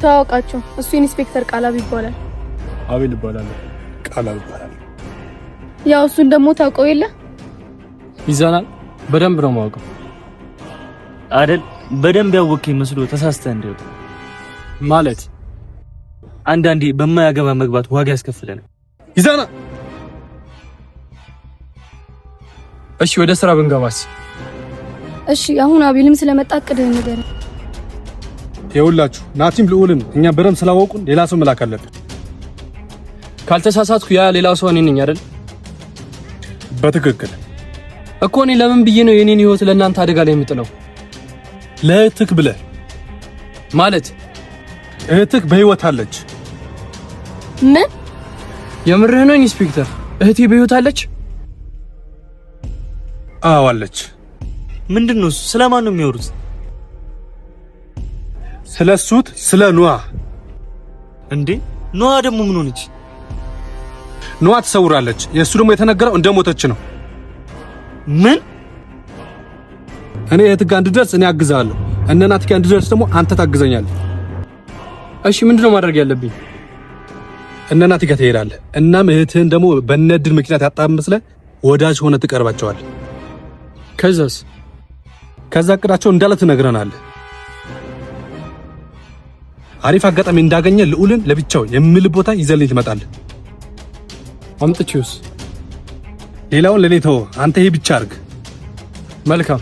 ታውቃቸው እሱ ኢንስፔክተር ቃላብ ይባላል። አቤል ይባላል። ቃላብ ይባላል። ያው እሱን ደግሞ ታውቀው የለ ይዛናል። በደንብ ነው ማውቀው አይደል? በደንብ ያወቅኝ መስሎ ተሳስተህ እንደው ማለት አንዳንዴ በማያገባ መግባት ዋጋ ያስከፍለናል። ይዛና እሺ፣ ወደ ስራ ብንገባስ? እሺ፣ አሁን አቤልም ስለመጣ አቅደን ነገር ይኸውላችሁ ናቲም ልዑልም እኛ በደንብ ስላወቁን ሌላ ሰው መላክ አለብን። ካልተሳሳትኩ ያ ሌላ ሰው እኔ ነኝ አይደል? በትክክል እኮ እኔ ለምን ብዬ ነው የኔን ህይወት ለእናንተ አደጋ ላይ የምጥለው? ለእህትህ ብለህ ማለት እህትህ በህይወት አለች። ምን? የምርህ ነው ኢንስፔክተር? እህቴ በህይወት አለች? አዎ አለች። ምንድነው? ስለማን ነው የሚወሩት? ስለሱት ስለ ኑዋ። እንዴ ኑዋ ደግሞ ምን ሆነች? ኑዋ ተሰውራለች። የሱ ደግሞ የተነገረው እንደሞተች ነው። ምን? እኔ እህትህ ጋር እንድደርስ እኔ አግዛለሁ። እነ ናቲ ጋር እንድደርስ ደግሞ አንተ ታግዘኛለህ። እሺ ምንድነው ማድረግ ያለብኝ? እነ ናቲ ጋር ትሄዳለህ። እናም እህትህን ደግሞ በነድል ምክንያት ያጣም መስለህ ወዳጅ ሆነ ትቀርባቸዋለህ። ከዛስ? ከዛ እቅዳቸው እንዳለ ትነግረናለህ። አሪፍ አጋጣሚ እንዳገኘ ልዑልን ለብቻው የሚል ቦታ ይዘልኝ ትመጣለህ። አምጥቼውስ? ሌላውን ለኔ ተው። አንተ ይሄ ብቻ አድርግ። መልካም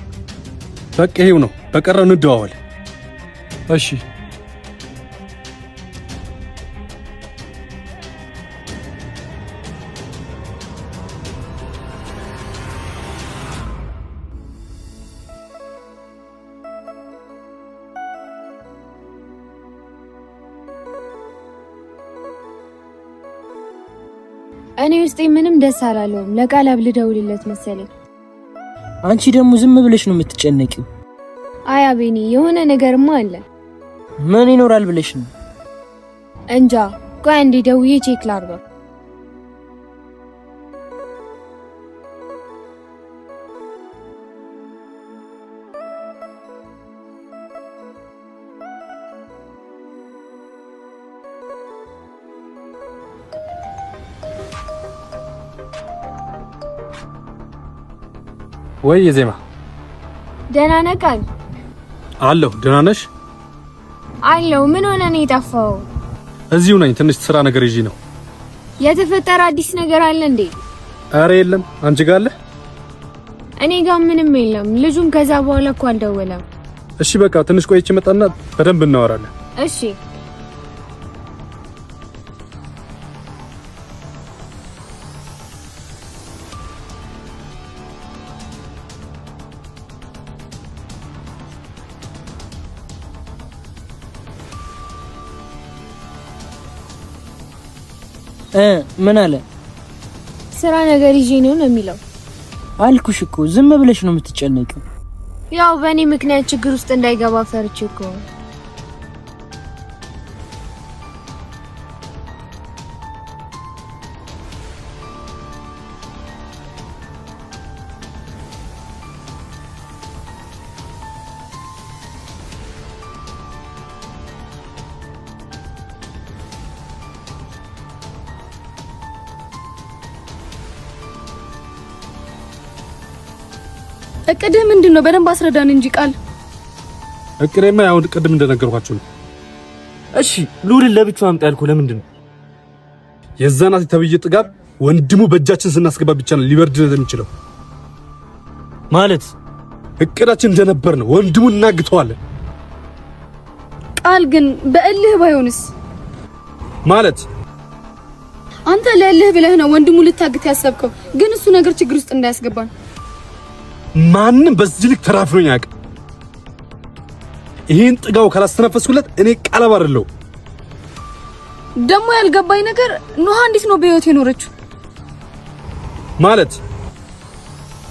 በቃ ይሄው ነው። በቀረው እንደዋወል። እሺ እኔ ውስጤ ምንም ደስ አላለውም። ለቃላብ ልደውልለት መሰለኝ። አንቺ ደግሞ ዝም ብለሽ ነው የምትጨነቂው? አይ አቤኔ፣ የሆነ ነገርማ አለ። ምን ይኖራል ብለሽ ነው? እንጃ። ቆይ አንዴ ደውዬ ቼክ ላድርገው። ወይ የዜማ ደህና ነህ ቃል? አለሁ። ደህና ነሽ? አለሁ። ምን ሆነ ነው የጠፋው? እዚሁ ነኝ። ትንሽ ስራ ነገር ይዤ ነው። የተፈጠረ አዲስ ነገር አለ እንዴ? አረ የለም። አንቺ ጋር አለ? እኔ ጋር ምንም የለም። ልጁም ከዛ በኋላ እኮ አልደወለም። እሺ በቃ ትንሽ ቆይቼ መጣና በደንብ እናወራለን። እሺ ምን አለ? ስራ ነገር ይዤ ነው የሚለው። አልኩሽ እኮ ዝም ብለሽ ነው የምትጨነቂው። ያው በእኔ ምክንያት ችግር ውስጥ እንዳይገባ ፈርቼ እኮ። እቅድህ ምንድነው? በደንብ አስረዳን እንጂ ቃል። እቅዴማ ያው ቅድም እንደነገርኳችሁ ነው። እሺ ልዑልን ለብቻው አምጣ ያልኩህ ለምንድን ነው? የዛናት ተብዬ ጥጋብ ወንድሙ በእጃችን ስናስገባ ብቻ ነው ሊበርድለት የሚችለው። ማለት እቅዳችን እንደነበር ነው። ወንድሙን እናግተዋለን። ቃል ግን በእልህ ባይሆንስ? ማለት አንተ ለእልህ ብለህ ነው ወንድሙ ልታግት ያሰብከው፣ ግን እሱ ነገር ችግር ውስጥ እንዳያስገባን ማንንም በዚህ ልክ ተራፍሮኝ ያውቅ። ይሄን ጥጋው ካላስተነፈስኩለት እኔ ቃላብ አይደለሁ። ደግሞ ያልገባኝ ነገር ኑሃ እንዴት ነው በህይወት የኖረችው?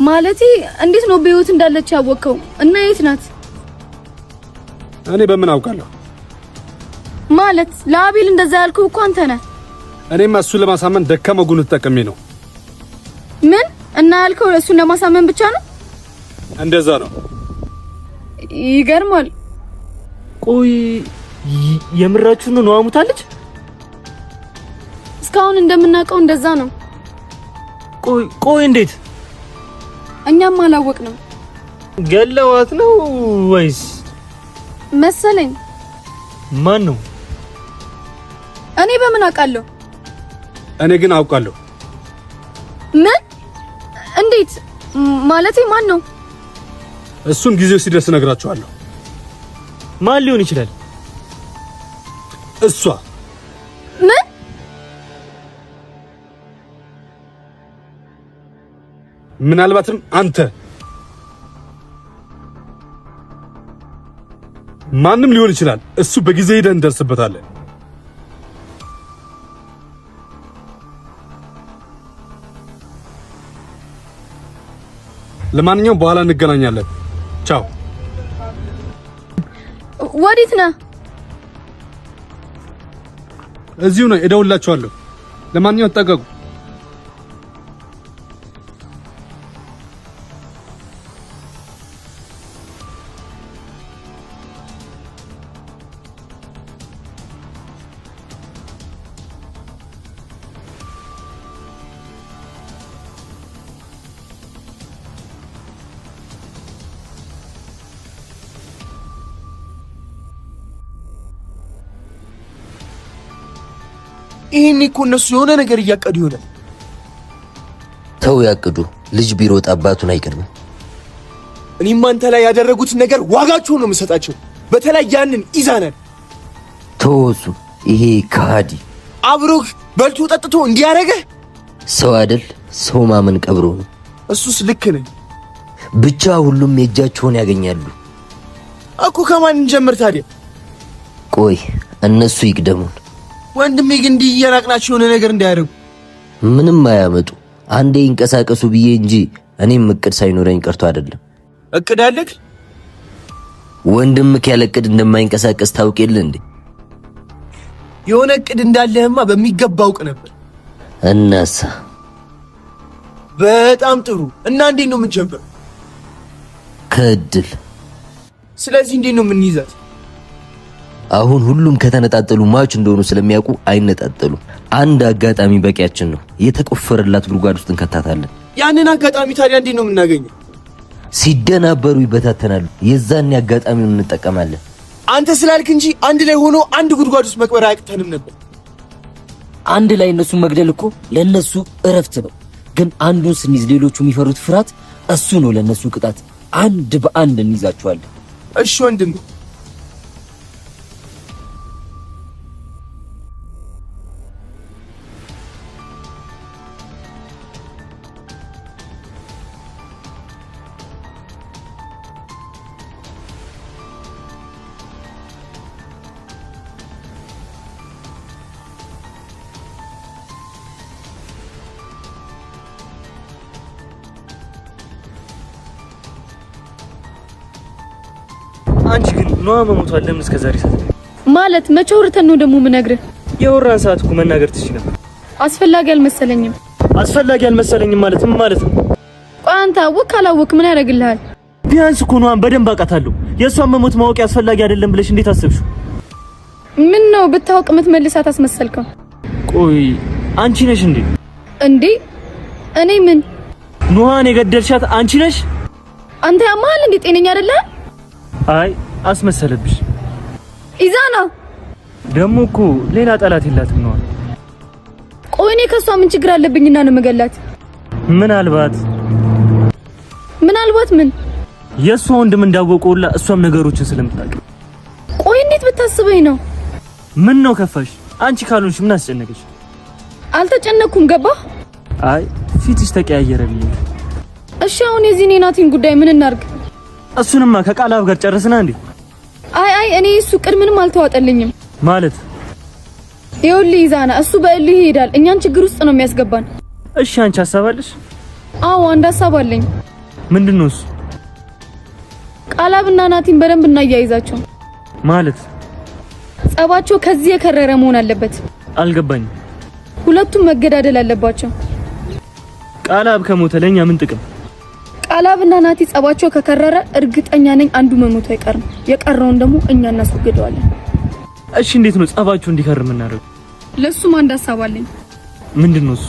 ማለቴ እንዴት ነው በህይወት እንዳለች ያወቀው? እና የት ናት? እኔ በምን አውቃለሁ? ማለት ለአቤል እንደዛ ያልከው እኮ አንተ ነህ። እኔማ እሱን ለማሳመን ደካማ ጎን ተጠቅሜ ነው። ምን? እና ያልከው እሱን ለማሳመን ብቻ ነው? እንደዛ ነው። ይገርማል። ቆይ የምራችሁ ነው አሙታለች? እስካሁን እንደምናውቀው እንደዛ ነው። ቆይ እንዴት? እኛም አላወቅንም። ገለዋት ነው ወይስ መሰለኝ። ማን ነው? እኔ በምን አውቃለሁ? እኔ ግን አውቃለሁ። ምን? እንዴት? ማለቴ ማን ነው? እሱን ጊዜው ሲደርስ እነግራችኋለሁ። ማን ሊሆን ይችላል? እሷ። ምን? ምናልባትም አንተ። ማንም ሊሆን ይችላል። እሱ በጊዜ ሄደን እንደርስበታለን። ለማንኛውም በኋላ እንገናኛለን። ቻው። ወዴት ነህ? እዚሁ ነው፣ እደውልላችኋለሁ። ለማንኛውም ተጠቀቁ። ይሄን እኮ እነሱ የሆነ ነገር እያቀዱ ይሆናል። ተው ያቅዱ። ልጅ ቢሮጥ አባቱን አይቀድምም። እኔም አንተ ላይ ያደረጉት ነገር ዋጋቸውን ነው የምሰጣቸው። በተለይ ያንን ኢዛናን ተወሱ። ይሄ ካዲ አብሮህ በልቶ ጠጥቶ እንዲያረገ ሰው አይደል? ሰው ማመን ቀብሮ ነው። እሱስ ልክ ነኝ። ብቻ ሁሉም የእጃቸውን ያገኛሉ እኮ። ከማን እንጀምር ታዲያ? ቆይ እነሱ ይቅደሙን። ወንድሜ ግን እንዲህ እየራቅናቸው የሆነ ነገር እንዳያደርጉ። ምንም አያመጡ። አንዴ ይንቀሳቀሱ ብዬ እንጂ እኔም እቅድ ሳይኖረኝ ቀርቶ አይደለም። እቅድ አለክ? ወንድምክ ያለ እቅድ እንደማይንቀሳቀስ ታውቅ የለ እንዴ? የሆነ እቅድ እንዳለህማ በሚገባ አውቅ ነበር። እናሳ በጣም ጥሩ። እና እንዴት ነው የምንጀምረው? ከእድል። ስለዚህ እንዴት ነው የምንይዛት? አሁን ሁሉም ከተነጣጠሉ ማች እንደሆኑ ስለሚያውቁ አይነጣጠሉም። አንድ አጋጣሚ በቂያችን ነው። የተቆፈረላት ጉድጓድ ውስጥ እንከታታለን። ያንን አጋጣሚ ታዲያ እንዴት ነው የምናገኘው? ሲደናበሩ ይበታተናሉ። የዛን አጋጣሚውን እንጠቀማለን። አንተ ስላልክ እንጂ አንድ ላይ ሆኖ አንድ ጉድጓድ ውስጥ መቅበር አያቅተንም ነበር። አንድ ላይ እነሱን መግደል እኮ ለነሱ እረፍት ነው። ግን አንዱን ስንይዝ ሌሎቹ የሚፈሩት ፍርሃት፣ እሱ ነው ለነሱ ቅጣት። አንድ በአንድ እንይዛቸዋለን። እሺ ወንድም። አንቺ ግን ኗ መሞቷል። ለምን እስከዛሬ ሳትነግሪኝ? ማለት መቼ ወርተን ነው ደግሞ የምነግርህ? የወራን ሰዓት እኮ መናገር ትችይ ነበር። አስፈላጊ አልመሰለኝም። አስፈላጊ አልመሰለኝም ማለት ምን ማለት ነው? ቆይ አንተ አወቅ አላወቅ ምን ያደርግልሃል? ቢያንስ እኮ ኗን በደንብ አውቃታለሁ። የእሷን መሞት ማወቅ አስፈላጊ አይደለም ብለሽ እንዴት አሰብሽው? ምን ነው ብታውቅ የምትመልሳት አስመሰልከው? ቆይ አንቺ ነሽ እንዴ? እንዴ እኔ ምን? ኑሃን የገደልሻት አንቺ ነሽ? አንተ ያማል እንዴ? ጤነኛ አይደለም? አይ አስመሰለብሽ። ኢዛና ደግሞ እኮ ሌላ ጠላት የላትም ነው። ቆይ እኔ ከሷ ምን ችግር አለብኝና ነው መገላት? ምናልባት ምን የሷ ወንድም እንዳወቀውላ እሷም ነገሮችን ስለምታውቅ። ቆይ እንዴት ብታስበኝ ነው? ምን ነው ከፋሽ? አንቺ ካልሆንሽ ምን አስጨነቀሽ? አልተጨነኩም። ገባህ? አይ ፊትሽ ተቀያየረ ብዬ። እሺ አሁን የዚህ ናቲን ጉዳይ ምን እናርግ? እሱንማ ከቃላብ ጋር ጨርስና እንዴ? አይ እኔ እሱ ቅድ ምንም አልተዋጠልኝም ማለት። ይኸውልህ ኢዛና እሱ በእልህ ይሄዳል፣ እኛን ችግር ውስጥ ነው የሚያስገባን። እሺ አንቺ ሐሳብ አለሽ? አዎ አንድ ሐሳብ አለኝ። ምንድነው እሱ? ቃላብና ናቲን በደንብ እናያይዛቸው። ማለት ጸባቸው ከዚህ የከረረ መሆን አለበት። አልገባኝም። ሁለቱም መገዳደል አለባቸው። ቃላብ ከሞተ ለኛ ምን ጥቅም? ቃላብና ናቲ ጸባቸው ከከረረ እርግጠኛ ነኝ አንዱ መሞቱ አይቀርም። የቀረውን ደግሞ እኛ እናስወግደዋለን። እሺ እንዴት ነው ጸባችሁ እንዲከርም እናደርገው? ለሱም አንድ ሐሳብ አለኝ። ምንድነው እሱ?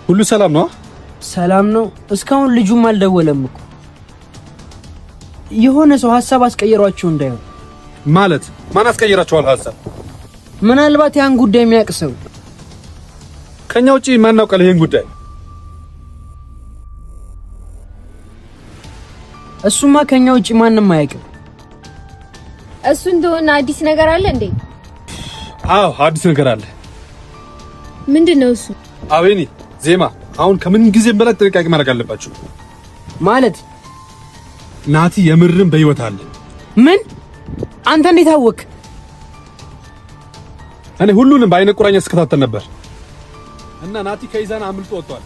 ሁሉ ሰላም ነው? ሰላም ነው። እስካሁን ልጁም አልደወለም እኮ። የሆነ ሰው ሐሳብ አስቀየሯቸው እንዳይሆን። ማለት ማን አስቀየራቸዋል ሐሳብ? ምናልባት ያን ጉዳይ የሚያውቅ ሰው። ከኛ ውጪ ማን ያውቃል ይሄን ጉዳይ? እሱማ ከኛ ውጪ ማንም አያውቅም። እሱ እንደሆነ አዲስ ነገር አለ እንዴ? አዎ አዲስ ነገር አለ። ምንድነው እሱ? አቤኒ ዜማ አሁን ከምን ጊዜም በላይ ጥንቃቄ ማድረግ አለባችሁ። ማለት ናቲ የምርም በህይወት አለ። ምን? አንተ እንዴት አወቅ? እኔ ሁሉንም በአይነ ቁራኛ ስከታተል ነበር እና ናቲ ከይዛና አምልጦ ወጥቷል።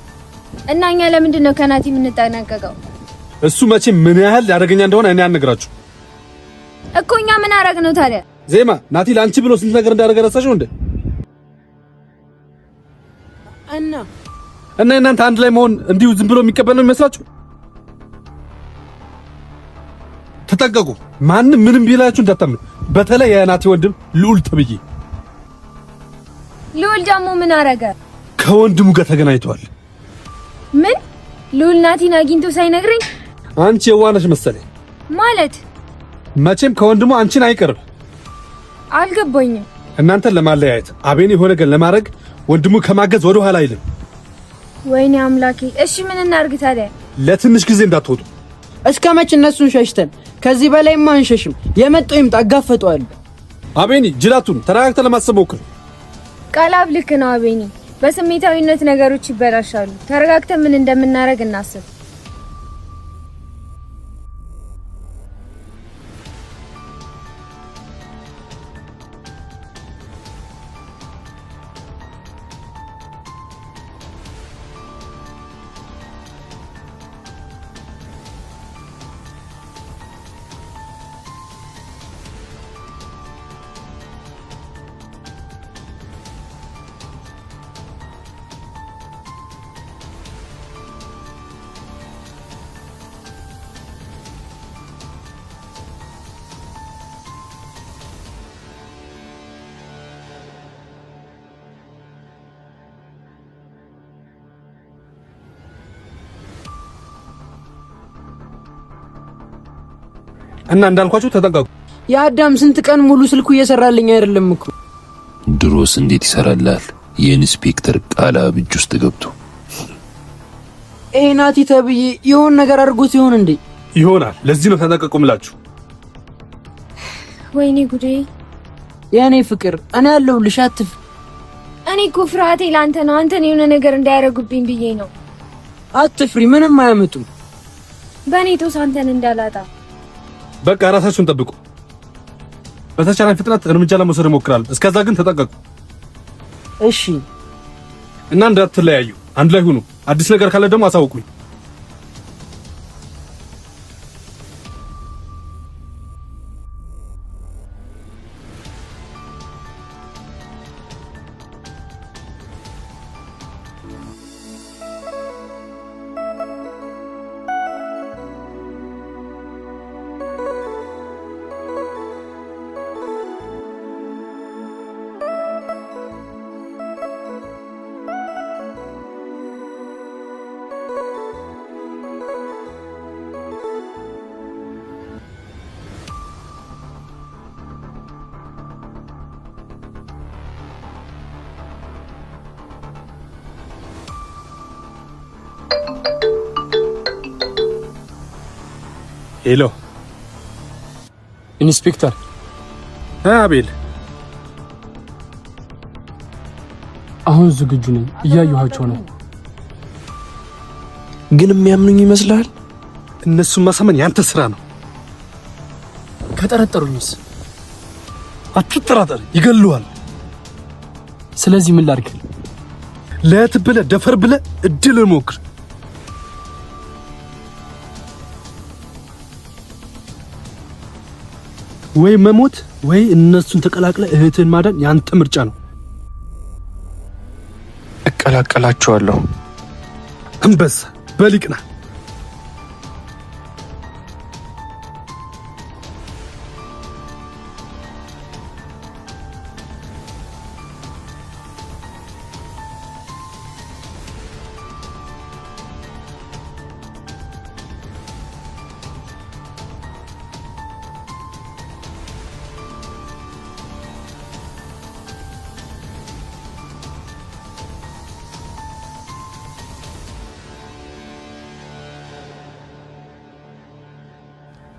እና እኛ ለምንድን ነው ከናቲ የምንጠነቀቀው? እሱ መቼ ምን ያህል ያደረገኛ እንደሆነ እኔ አልነግራችሁ እኮ። እኛ ምን አረግ ነው ታዲያ? ዜማ ናቲ ላንቺ ብሎ ስንት ነገር እንዳደረገ ረሳሽው እንዴ? እና እናንተ አንድ ላይ መሆን እንዲሁ ዝም ብሎ የሚቀበል ነው የሚመስላችሁ? ተጠንቀቁ። ማንም ምንም ቢላችሁ እንዳታምኑ። በተለይ የናቲ ወንድም ልዑል ተብዬ። ልዑል ደግሞ ምን አረገ? ከወንድሙ ጋር ተገናኝቷል። ምን? ልዑል ናቲን አግኝቶ ሳይነግረኝ? አንቺ የዋነሽ መሰለኝ። ማለት መቼም ከወንድሙ አንቺን አይቀርብ። አልገባኝም። እናንተን ለማለያየት አቤን የሆነ ነገር ለማድረግ ወንድሙ ከማገዝ ወደ ኋላ አይልም። ወይኔ አምላኬ። እሺ ምን እናርግ ታዲያ? ለትንሽ ጊዜ እንዳትወጡ። እስከ መቼ እነሱን ሸሽተን? ከዚህ በላይማ አንሸሽም። የመጣው ይምጣ፣ አጋፈጠዋለሁ። አቤኒ ጅላቱን ተረጋግተህ ለማሰብ ሞክር። ቃላብ ልክ ነው አቤኒ። በስሜታዊነት ነገሮች ይበላሻሉ። ተረጋግተን ምን እንደምናረግ እናስብ። እና እንዳልኳችሁ ተጠንቀቁ። የአዳም ስንት ቀን ሙሉ ስልኩ እየሰራልኝ አይደለም እኮ። ድሮስ እንዴት ይሰራላል? የኢንስፔክተር ቃላብ እጅ ውስጥ ገብቶ ናቲ ተብዬ የሆነ ነገር አድርጎት ይሆን እንዴ? ይሆናል። ለዚህ ነው ተጠንቀቁ ምላችሁ። ወይኔ ጉዴ። የኔ ፍቅር እኔ ያለሁልሽ አትፍ። እኔ እኮ ፍርሃቴ ላንተ ነው። አንተን የሆነ ነገር እንዳያረጉብኝ ብዬ ነው። አትፍሪ፣ ምንም አያመጡም። በእኔ ጦስ አንተን እንዳላጣ። በቃ ራሳችሁን ጠብቁ። በተቻለ ፍጥነት እርምጃ ለመውሰድ እሞክራለሁ። እስከዛ ግን ተጠንቀቁ። እሺ። እና እንዳትለያዩ፣ አንድ ላይ ሁኑ። አዲስ ነገር ካለ ደግሞ አሳውቁኝ። ሄሎ ኢንስፔክተር። አቤል፣ አሁን ዝግጁ ነኝ። እያየኋቸው ነው። ግን የሚያምኑኝ ይመስላል? እነሱን ማሳመን ያንተ ስራ ነው። ከጠረጠሩኝስ? አትጠራጠር፣ ይገሉዋል። ስለዚህ ምን ላድርግ? ለእህት ብለህ ደፈር ብለህ እድል ሞክር። ወይ መሞት ወይ እነሱን ተቀላቅለ እህትን ማዳን ያንተ ምርጫ ነው። እቀላቀላቸዋለሁ። አንበሳ በሊቅና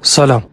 ሰላም